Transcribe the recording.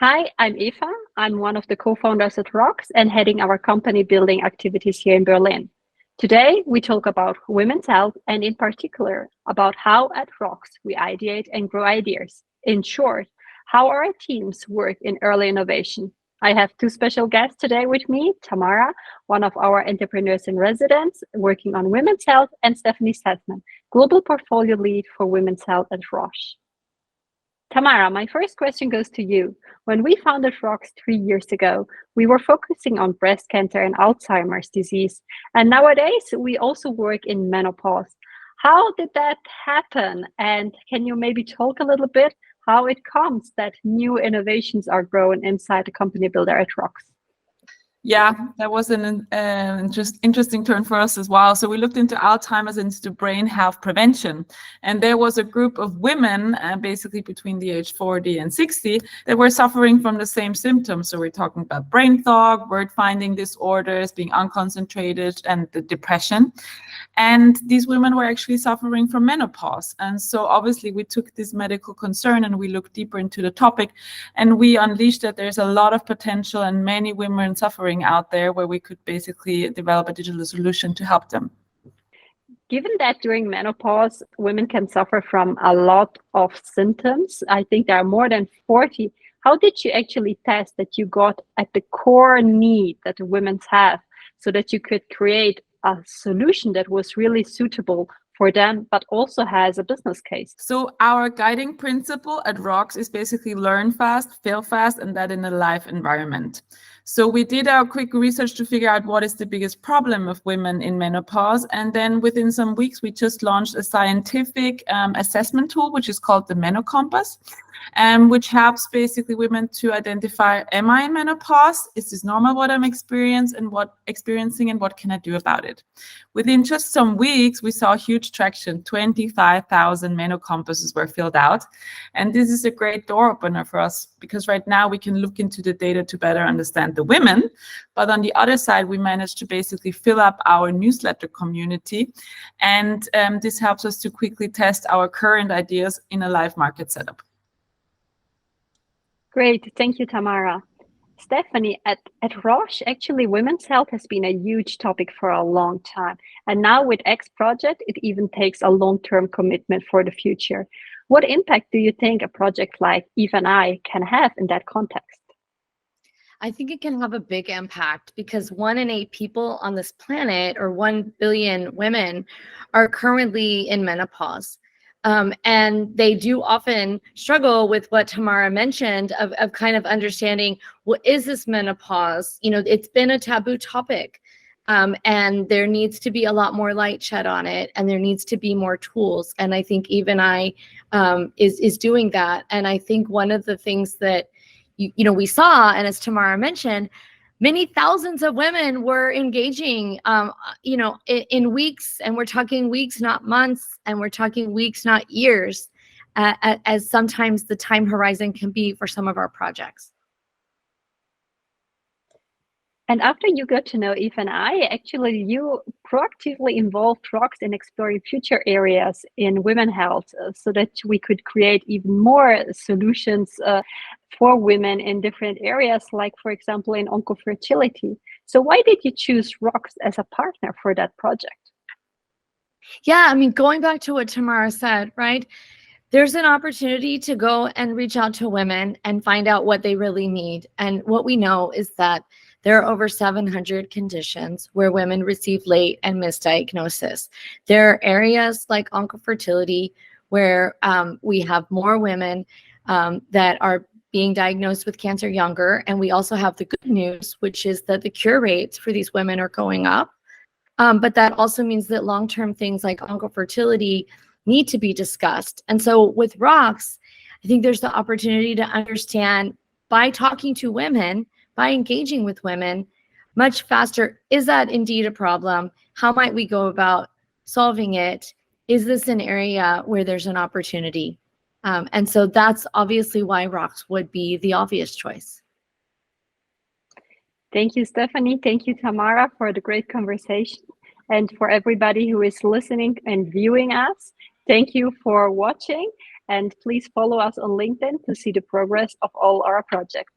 Hi, I'm Eva. I'm one of the co-founders at ROX and heading our company building activities here in Berlin. Today, we talk about women's health and in particular about how at ROX we ideate and grow ideas. In short, how our teams work in early innovation. I have two special guests today with me, Tamara, one of our entrepreneurs in residence working on women's health, and Stephanie Stephanie, global portfolio lead for women's health at Roche. Tamara, my first question goes to you. When we founded ROX 3 years ago, we were focusing on breast cancer and Alzheimer's disease. And nowadays, we also work in menopause. How did that happen? And can you maybe talk a little bit how it comes that new innovations are grown inside the company builder at ROX? Yeah, that was an interesting turn for us as well. So we looked into Alzheimer's and into brain health prevention. And there was a group of women, basically between the age 40 and 60, that were suffering from the same symptoms. So we're talking about brain fog, word finding disorders, being unconcentrated, and the depression. And these women were actually suffering from menopause. And so obviously we took this medical concern and we looked deeper into the topic, and we unleashed that there's a lot of potential and many women suffering out there where we could basically develop a digital solution to help them. Given that during menopause, women can suffer from a lot of symptoms, I think there are more than 40. How did you actually test that you got at the core need that the women have so that you could create a solution that was really suitable for them, but also has a business case? So our guiding principle at ROX is basically learn fast, fail fast, and that in a live environment. So we did our quick research to figure out what is the biggest problem of women in menopause. And then within some weeks, we just launched a scientific assessment tool, which is called the MenoCompass, which helps basically women to identify, am I in menopause? Is this normal what I'm experiencing and what can I do about it? Within just some weeks, we saw huge traction. 25,000 MenoCompasses were filled out. And this is a great door opener for us because right now we can look into the data to better understand the women. But on the other side, we managed to basically fill up our newsletter community. And this helps us to quickly test our current ideas in a live market setup. Great. Thank you, Tamara. Stephanie, at Roche, actually, women's health has been a huge topic for a long time. And now with X project, it even takes a long-term commitment for the future. What impact do you think a project like eve&i can have in that context? I think it can have a big impact because 1 in 8 people on this planet, or 1 billion women, are currently in menopause. And they do often struggle with what Tamara mentioned of kind of understanding, what is this menopause? You know, it's been a taboo topic, and there needs to be a lot more light shed on it, and there needs to be more tools. And I think eve&i is doing that. And I think one of the things that we saw, and as Tamara mentioned, many thousands of women were engaging, in weeks, and we're talking weeks, not months, and we're talking weeks, not years, as sometimes the time horizon can be for some of our projects. And after you got to know eve&i, actually, you proactively involved ROX in exploring future areas in women's health so that we could create even more solutions for women in different areas, like, for example, in oncofertility. So why did you choose ROX as a partner for that project? Yeah, I mean, going back to what Tamara said, right? There's an opportunity to go and reach out to women and find out what they really need. And what we know is that there are over 700 conditions where women receive late and misdiagnosis. There are areas like oncofertility where we have more women that are being diagnosed with cancer younger. And we also have the good news, which is that the cure rates for these women are going up. But that also means that long-term things like oncofertility need to be discussed. And so with ROX, I think there's the opportunity to understand, by talking to women, by engaging with women much faster, is that indeed a problem? How might we go about solving it? Is this an area where there's an opportunity? And so that's obviously why ROX would be the obvious choice. Thank you, Stephanie. Thank you, Tamara, for the great conversation. And for everybody who is listening and viewing us, thank you for watching. And please follow us on LinkedIn to see the progress of all our projects.